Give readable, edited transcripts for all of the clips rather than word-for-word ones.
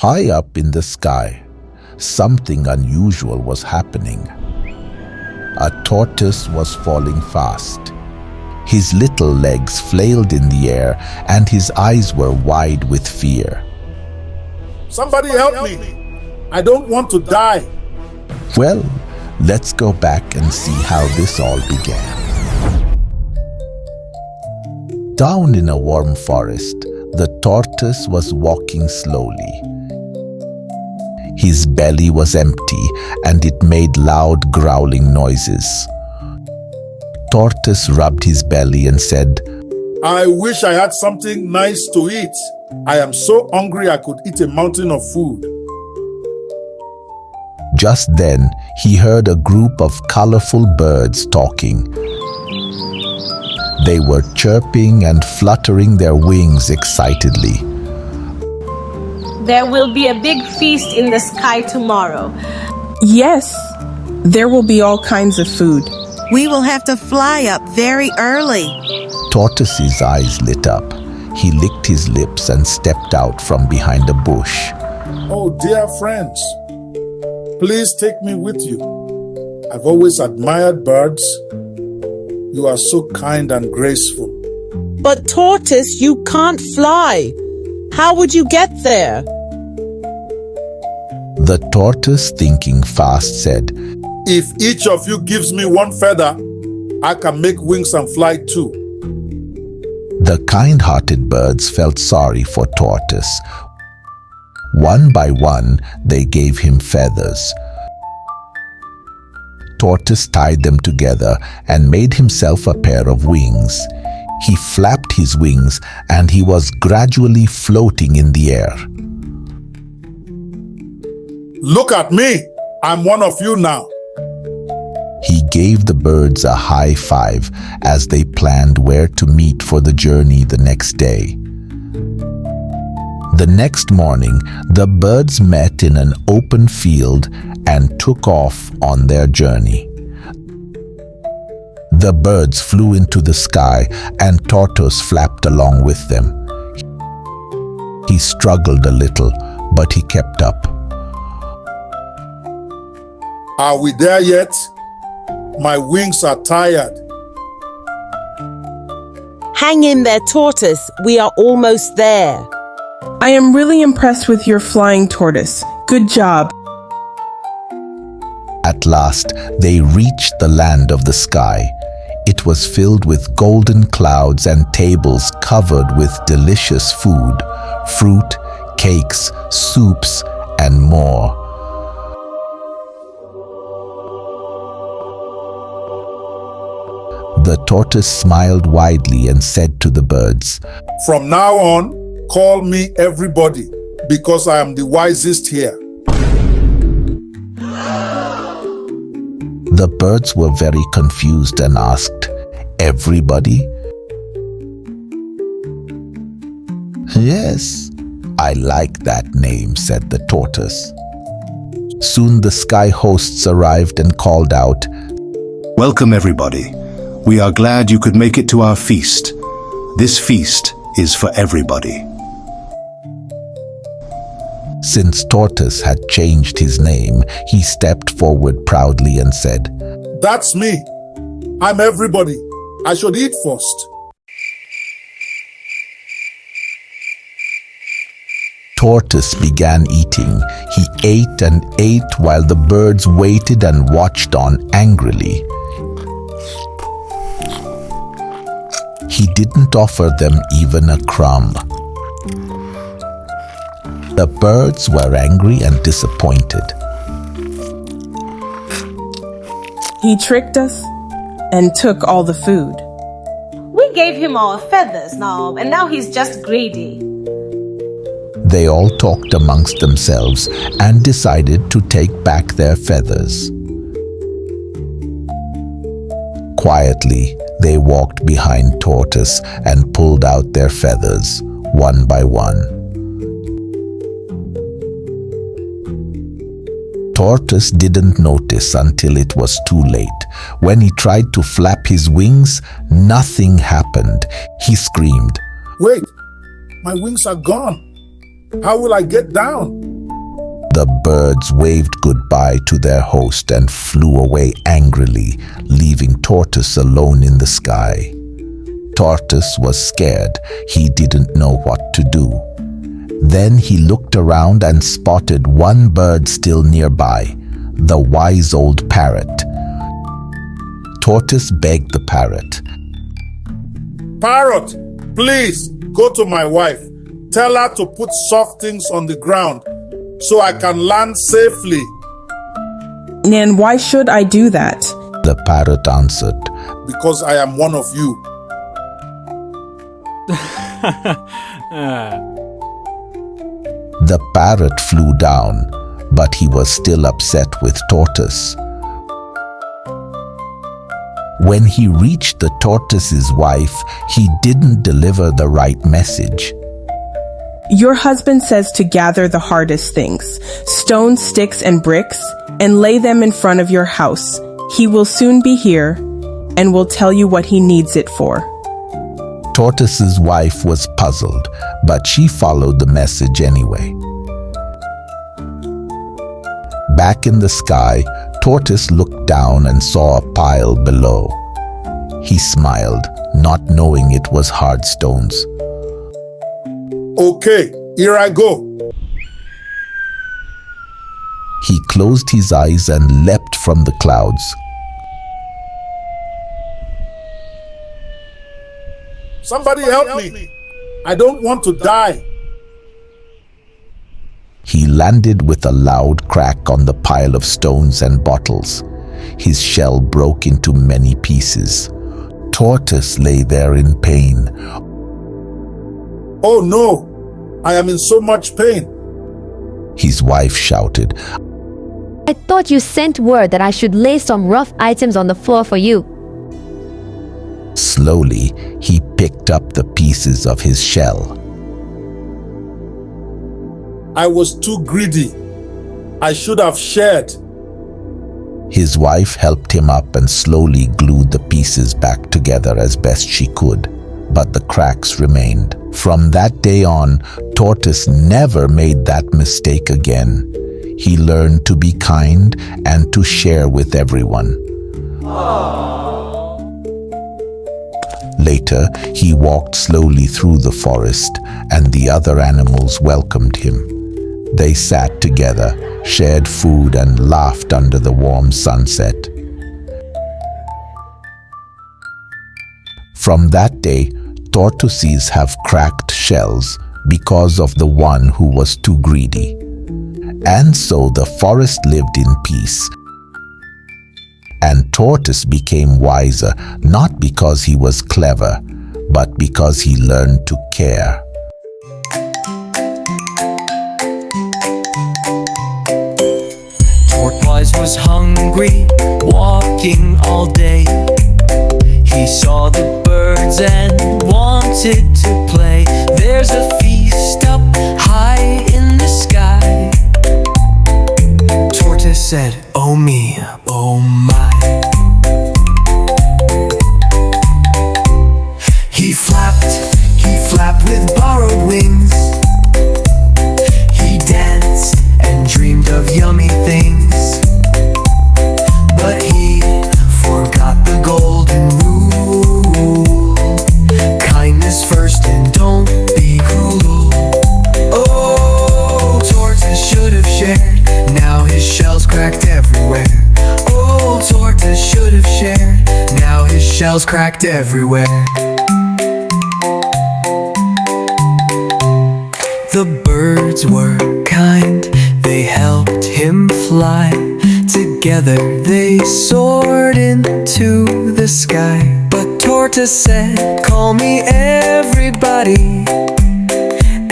High up in the sky, something unusual was happening. A tortoise was falling fast. His little legs flailed in the air and his eyes were wide with fear. Somebody help me! I don't want to die. Well, let's go back and see how this all began. Down in a warm forest, the tortoise was walking slowly. His belly was empty and it made loud growling noises. Tortoise rubbed his belly and said, I wish I had something nice to eat. I am so hungry I could eat a mountain of food. Just then, he heard a group of colorful birds talking. They were chirping and fluttering their wings excitedly. There will be a big feast in the sky tomorrow. Yes, there will be all kinds of food. We will have to fly up very early. Tortoise's eyes lit up. He licked his lips and stepped out from behind a bush. Oh dear friends, please take me with you. I've always admired birds. You are so kind and graceful. But Tortoise, you can't fly. How would you get there? The tortoise, thinking fast, said, If each of you gives me one feather, I can make wings and fly too. The kind-hearted birds felt sorry for Tortoise. One by one, they gave him feathers. Tortoise tied them together and made himself a pair of wings. He flapped his wings and he was gradually floating in the air. Look at me! I'm one of you now. He gave the birds a high five as they planned where to meet for the journey the next day. The next morning, the birds met in an open field and took off on their journey. The birds flew into the sky and Tortoise flapped along with them. He struggled a little, but he kept up. Are we there yet? My wings are tired. Hang in there, Tortoise. We are almost there. I am really impressed with your flying, Tortoise. Good job. At last, they reached the land of the sky. It was filled with golden clouds and tables covered with delicious food, fruit, cakes, soups, and more. The tortoise smiled widely and said to the birds, From now on, call me everybody, because I am the wisest here. The birds were very confused and asked, Everybody? Yes, I like that name, said the tortoise. Soon the sky hosts arrived and called out, Welcome everybody. We are glad you could make it to our feast. This feast is for everybody. Since Tortoise had changed his name, he stepped forward proudly and said, That's me. I'm everybody. I should eat first. Tortoise began eating. He ate and ate while the birds waited and watched on angrily. He didn't offer them even a crumb. The birds were angry and disappointed. He tricked us and took all the food. We gave him our feathers now, and now he's just greedy. They all talked amongst themselves and decided to take back their feathers. Quietly, they walked behind Tortoise and pulled out their feathers, one by one. Tortoise didn't notice until it was too late. When he tried to flap his wings, nothing happened. He screamed, Wait, my wings are gone. How will I get down? The birds waved goodbye to their host and flew away angrily, leaving Tortoise alone in the sky. Tortoise was scared. He didn't know what to do. Then he looked around and spotted one bird still nearby, the wise old parrot. Tortoise begged the parrot. Parrot, please go to my wife. Tell her to put soft things on the ground so I can land safely. And why should I do that? The parrot answered. Because I am one of you. The parrot flew down, but he was still upset with Tortoise. When he reached the tortoise's wife, he didn't deliver the right message. Your husband says to gather the hardest things, stones, sticks, and bricks, and lay them in front of your house. He will soon be here and will tell you what he needs it for. Tortoise's wife was puzzled, but she followed the message anyway. Back in the sky, Tortoise looked down and saw a pile below. He smiled, not knowing it was hard stones. Okay, here I go. He closed his eyes and leapt from the clouds. Somebody help me. I don't want to die. He landed with a loud crack on the pile of stones and bottles. His shell broke into many pieces. Tortoise lay there in pain. Oh no, I am in so much pain. His wife shouted. I thought you sent word that I should lay some rough items on the floor for you. Slowly, he picked up the pieces of his shell. I was too greedy. I should have shared. His wife helped him up and slowly glued the pieces back together as best she could, but the cracks remained. From that day on, Tortoise never made that mistake again. He learned to be kind and to share with everyone. Later, he walked slowly through the forest, and the other animals welcomed him. They sat together, shared food, and laughed under the warm sunset. From that day, tortoises have cracked shells because of the one who was too greedy. And so the forest lived in peace. And Tortoise became wiser, not because he was clever, but because he learned to care. Tortoise was hungry, walking all day. He saw the birds and wanted to play. There's a feast up high in the sky. Tortoise said, oh me, oh my. He flapped with borrowed wings. He danced and dreamed of yummy things. But he forgot the golden rule. Kindness first and don't be cruel. Oh, Tortoise should have shared. Now his shell's cracked everywhere. Oh, Tortoise should have shared. Now his shell's cracked everywhere. The birds were kind, they helped him fly. Together they soared into the sky. But Tortoise said, call me everybody,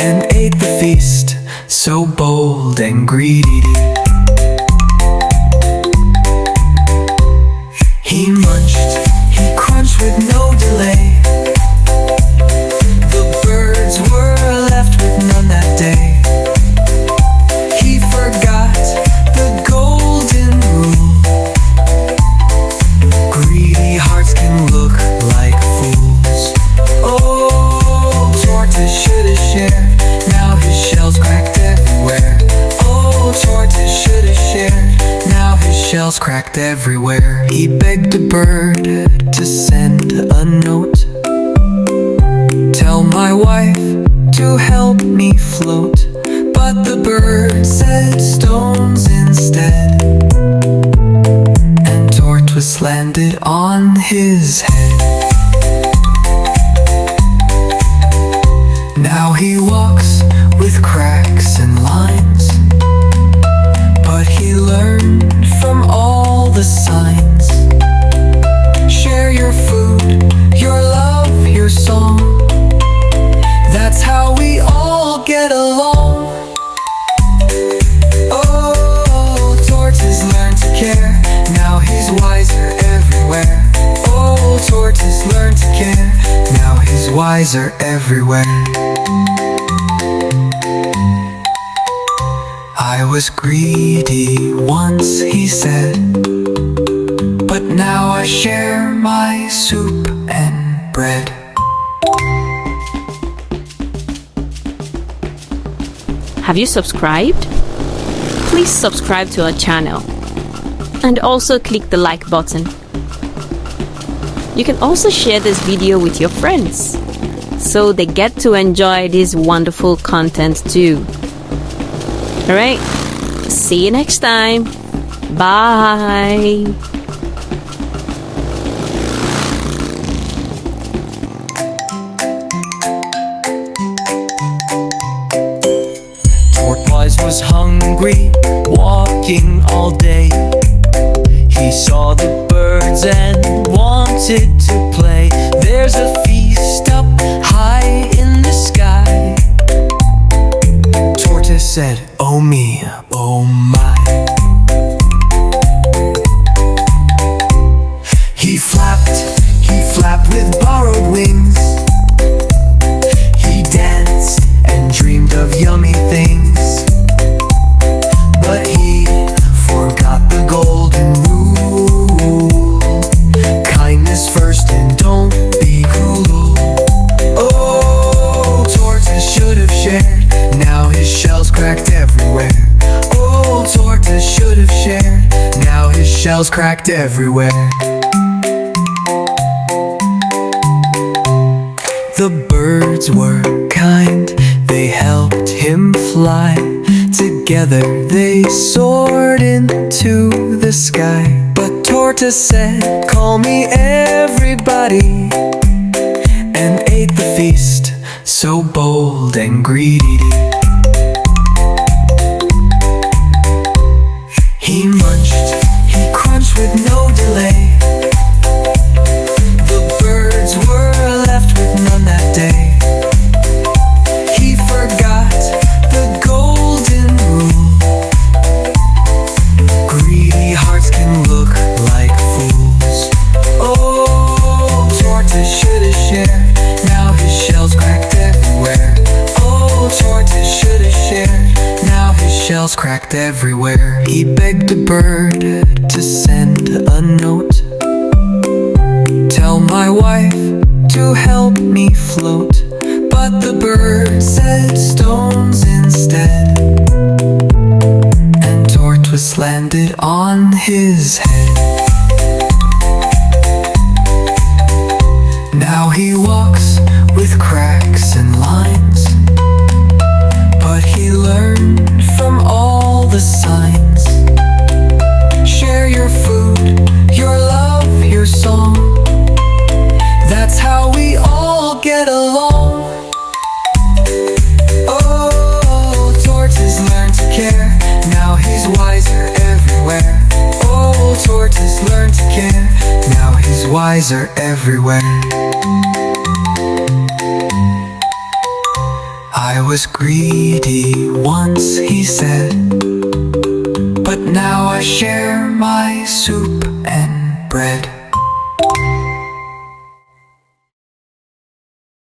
and ate the feast, so bold and greedy. He munched, he crunched with no delay. The birds were left with none that day. He forgot the golden rule. Greedy hearts can look like fools. Oh, Tortoise should have shared. Now his shell's cracked everywhere. Oh, Tortoise shells cracked everywhere. He begged a bird to send a note. Tell my wife to help me float. But the bird said stones instead, and Tortoise landed on his head. Now he walks with cracks and lines, but he learned from all the signs. Share your food, your love, your song. That's how we all get along. Oh, Tortoise learned to care. Now he's wiser everywhere. Oh, Tortoise learned to care. Now he's wiser everywhere. I was greedy once, he said, but now I share my soup and bread. Have you subscribed? Please subscribe to our channel and also click the like button. You can also share this video with your friends so they get to enjoy this wonderful content too. Alright, see you next time. Bye. Tortoise was hungry, walking all day. He saw the birds and wanted to play. There's a feast up high in the sky. Tortoise said, oh me, oh my. He flapped with borrowed wings. He danced and dreamed of yummy things. But he forgot the golden rule. Kindness first and don't be cruel. Oh, Tortoise should have shared. Now his shells cracked everywhere. Oh, Tortoise should have shared. Now his shells cracked everywhere. The birds were kind, they helped him fly. Together they soared into the sky. But Tortoise said, call me everybody, and ate the feast, so bold and greedy. He munched, he crunched with no delay. The birds were left with none that day. He forgot the golden rule. Greedy hearts can look like fools. Oh, Tortoise should have shared. Now his shells cracked everywhere. Oh, Tortoise should have shared. Now his shells cracked everywhere. He begged a bird to send a note. Tell my wife to help me float. But the bird said stones instead, and Tortoise landed on his head. Now he walks with cracks and lines, but he learned from all the signs. Share your food, your love, your song. That's how we all get along. Oh, Tortoise learned to care. Now he's wiser everywhere. Oh, Tortoise learned to care. Now he's wiser everywhere. I was greedy once, he said, but now I share my soup